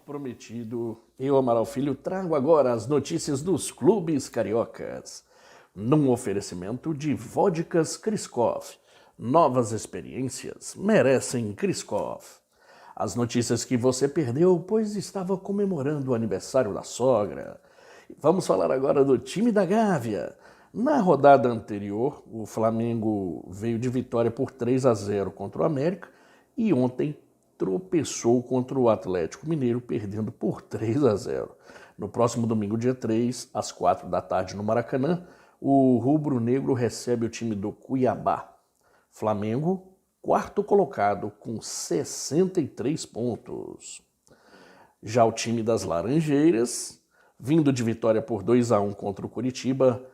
prometido, eu, Amaral Filho, trago agora as notícias dos clubes cariocas. Num oferecimento de vodkas Kriskov. Novas experiências merecem Kriskov. As notícias que você perdeu, pois estava comemorando o aniversário da sogra. Vamos falar agora do time da Gávea. Na rodada anterior, o Flamengo veio de vitória por 3-0 contra o América e ontem tropeçou contra o Atlético Mineiro, perdendo por 3-0. No próximo domingo, dia 3, às 4 da tarde no Maracanã, o rubro-negro recebe o time do Cuiabá. Flamengo, quarto colocado com 63 pontos. Já o time das Laranjeiras, vindo de vitória por 2-1 contra o Coritiba,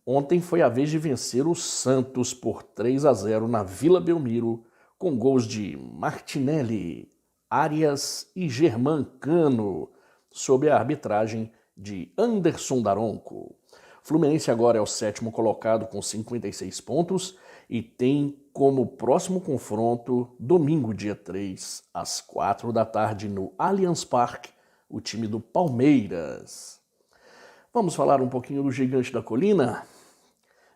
ontem foi a vez de vencer o Santos por 3-0 na Vila Belmiro, com gols de Martinelli, Arias e Germancano, sob a arbitragem de Anderson Daronco. Fluminense agora é o sétimo colocado com 56 pontos e tem como próximo confronto, domingo dia 3, às 4 da tarde no Allianz Parque, o time do Palmeiras. Vamos falar um pouquinho do Gigante da Colina?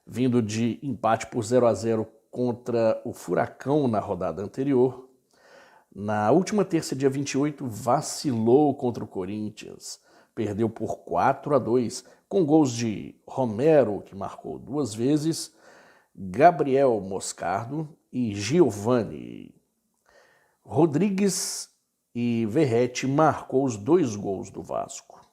Vindo de empate por 0-0 contra o Furacão na rodada anterior. Na última terça, dia 28, vacilou contra o Corinthians. Perdeu por 4-2, com gols de Romero, que marcou 2 vezes, Gabriel Moscardo e Giovani. Rodrigues e Verratti marcou os 2 gols do Vasco.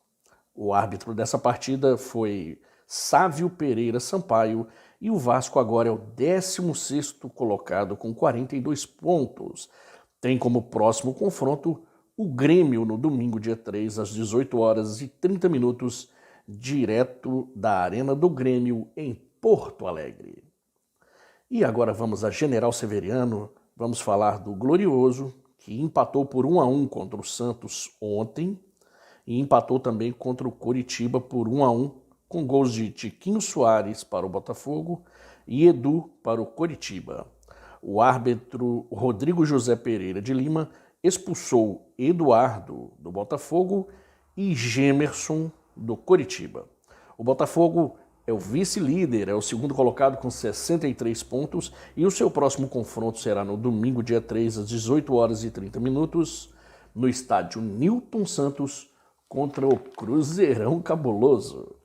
O árbitro dessa partida foi Sávio Pereira Sampaio e o Vasco agora é o 16º colocado com 42 pontos. Tem como próximo confronto o Grêmio no domingo dia 3 às 18h30, direto da Arena do Grêmio em Porto Alegre. E agora vamos a General Severiano, vamos falar do Glorioso, que empatou por 1-1 contra o Santos ontem e empatou também contra o Coritiba por 1-1, com gols de Tiquinho Soares para o Botafogo e Edu para o Coritiba. O árbitro Rodrigo José Pereira de Lima expulsou Eduardo do Botafogo e Gemerson do Coritiba. O Botafogo é o vice-líder, é o segundo colocado com 63 pontos e o seu próximo confronto será no domingo, dia 3, às 18h30, no estádio Newton Santos, contra o Cruzeirão Cabuloso.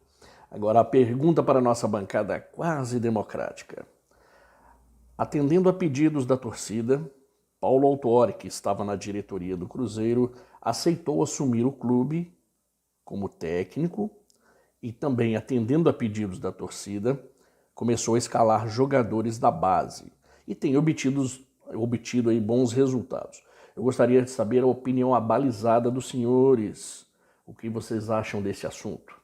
Agora a pergunta para a nossa bancada quase democrática. Atendendo a pedidos da torcida, Paulo Autuori, que estava na diretoria do Cruzeiro, aceitou assumir o clube como técnico e também, atendendo a pedidos da torcida, começou a escalar jogadores da base e tem obtido aí bons resultados. Eu gostaria de saber a opinião abalizada dos senhores. O que vocês acham desse assunto?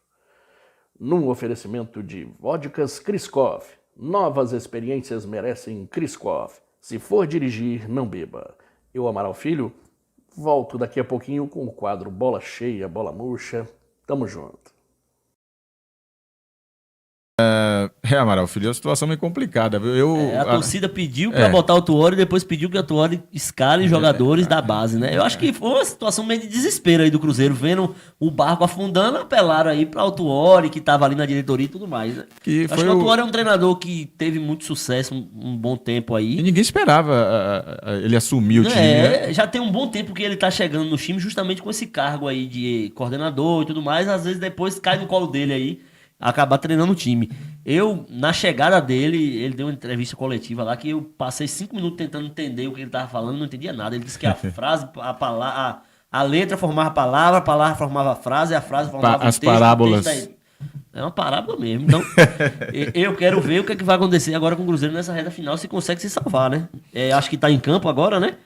Num oferecimento de vodkas Kriskov. Novas experiências merecem Kriskov. Se for dirigir, não beba. Eu, Amaral Filho, volto daqui a pouquinho com o quadro Bola Cheia, Bola Murcha. Tamo junto. Amaral Filho, é uma situação meio complicada. A torcida pediu para botar o Tuori e depois pediu que o Tuori escale jogadores da base, né? Eu acho que foi uma situação meio de desespero aí do Cruzeiro, vendo o barco afundando, apelaram aí para o Tuori, que estava ali na diretoria e tudo mais, né? Acho que o Tuori é um treinador que teve muito sucesso um bom tempo aí. E ninguém esperava ele assumir o time, né? Já tem um bom tempo que ele tá chegando no time justamente com esse cargo aí de coordenador e tudo mais, às vezes depois cai no colo dele aí, acabar treinando o time. Na chegada dele, ele deu uma entrevista coletiva lá que eu passei 5 minutos tentando entender o que ele tava falando, não entendia nada. Ele disse que a frase, a letra formava a palavra formava a frase formava as parábolas. É uma parábola mesmo. Então, eu quero ver o que vai acontecer agora com o Cruzeiro nessa reta final, se consegue se salvar, né? Acho que tá em campo agora, né?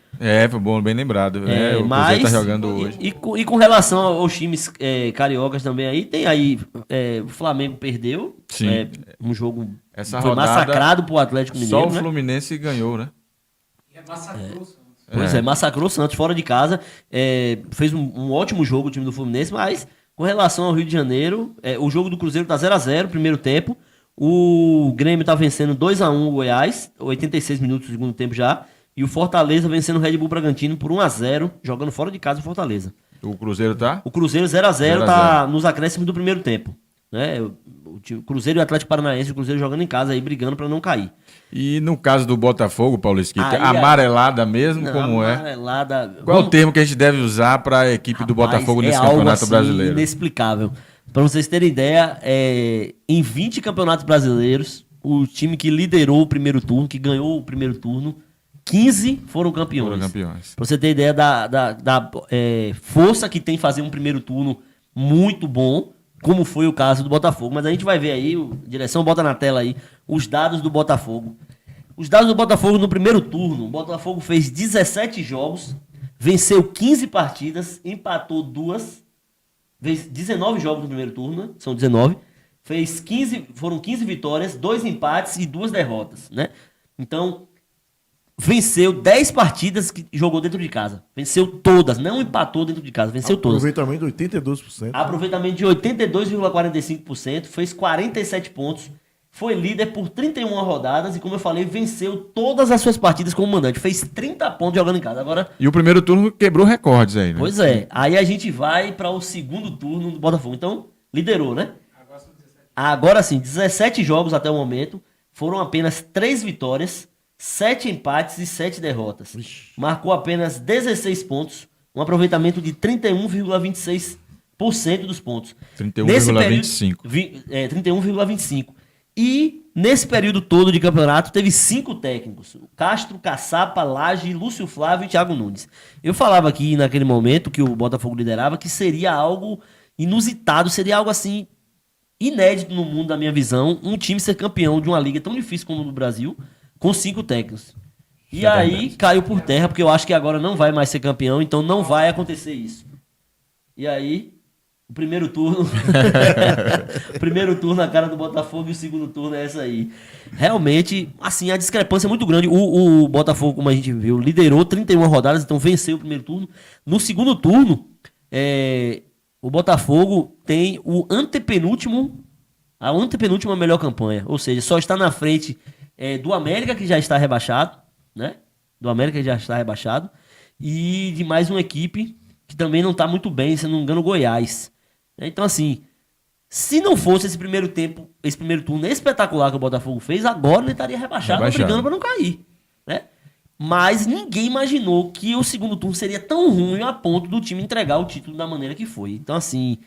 Foi bom, bem lembrado. O Cruzeiro tá jogando hoje. E com relação aos times cariocas também aí, tem aí o Flamengo perdeu. Sim. Um jogo Essa foi rodada, massacrado pro Atlético Mineiro. Só o Fluminense ganhou, né? Massacrou o Santos. Pois massacrou o Santos fora de casa. Fez um ótimo jogo o time do Fluminense, mas com relação ao Rio de Janeiro, o jogo do Cruzeiro tá 0-0, primeiro tempo. O Grêmio tá vencendo 2-1 o Goiás, 86 minutos do segundo tempo já. E o Fortaleza vencendo o Red Bull Bragantino por 1-0, jogando fora de casa o Fortaleza. O Cruzeiro tá? O Cruzeiro 0x0 tá nos acréscimos do primeiro tempo. Né? O Cruzeiro e o Atlético Paranaense, o Cruzeiro jogando em casa aí, brigando para não cair. E no caso do Botafogo, Paulo Esquita, Aí, amarelada mesmo, não, como amarelada... é? Qual é o termo que a gente deve usar para a equipe do Botafogo nesse algo campeonato assim, brasileiro? Inexplicável. Para vocês terem ideia, em 20 campeonatos brasileiros, o time que liderou o primeiro turno, que ganhou o primeiro turno, 15 foram campeões. Para você ter ideia da força que tem fazer um primeiro turno muito bom, como foi o caso do Botafogo. Mas a gente vai ver aí, direção bota na tela aí, os dados do Botafogo. Os dados do Botafogo no primeiro turno, o Botafogo fez 17 jogos, venceu 15 partidas, empatou 2, fez 19 jogos no primeiro turno, né? São 19, foram 15 vitórias, 2 empates e 2 derrotas, né? Então, venceu 10 partidas que jogou dentro de casa. Venceu todas, não empatou dentro de casa, venceu todas. Aproveitamento de 82%. Aproveitamento de 82,45%, fez 47 pontos, foi líder por 31 rodadas e, como eu falei, venceu todas as suas partidas como mandante. Fez 30 pontos jogando em casa. Agora, E o primeiro turno quebrou recordes aí, né? pois é, aí a gente vai para o segundo turno do Botafogo. Então, liderou, né? Agora sim, 17 jogos até o momento, foram apenas 3 vitórias, 7 empates e 7 derrotas. Marcou apenas 16 pontos, um aproveitamento de 31,26% dos pontos. 31,25. 31,25%. E nesse período todo de campeonato, teve 5 técnicos. Castro, Caçapa, Laje, Lúcio Flávio e Thiago Nunes. Eu falava aqui naquele momento que o Botafogo liderava que seria algo inusitado, seria algo assim inédito no mundo, da minha visão, um time ser campeão de uma liga tão difícil como o do Brasil, com 5 técnicos. E aí caiu por terra, porque eu acho que agora não vai mais ser campeão, então não vai acontecer isso. E aí, o primeiro turno... o primeiro turno a cara do Botafogo e o segundo turno é essa aí. Realmente, assim, a discrepância é muito grande. O Botafogo, como a gente viu, liderou 31 rodadas, então venceu o primeiro turno. No segundo turno, o Botafogo tem a antepenúltima melhor campanha. Ou seja, só está na frente do América, que já está rebaixado, né? Do América que já está rebaixado. E de mais uma equipe que também não está muito bem, se não me engano, Goiás. Então, assim, se não fosse esse primeiro turno espetacular que o Botafogo fez, agora ele estaria rebaixado. Brigando para não cair, né? Mas ninguém imaginou que o segundo turno seria tão ruim a ponto do time entregar o título da maneira que foi. Então, assim,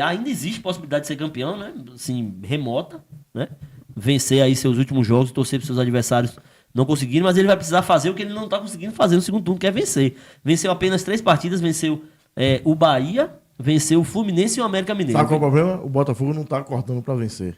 ainda existe possibilidade de ser campeão, né? Assim, remota, né? Vencer aí seus últimos jogos, torcer para seus adversários não conseguirem, mas ele vai precisar fazer o que ele não está conseguindo fazer no segundo turno, que é vencer. Venceu apenas 3 partidas, venceu o Bahia, venceu o Fluminense e o América Mineiro. Sabe qual é o problema? O Botafogo não tá acordando pra vencer.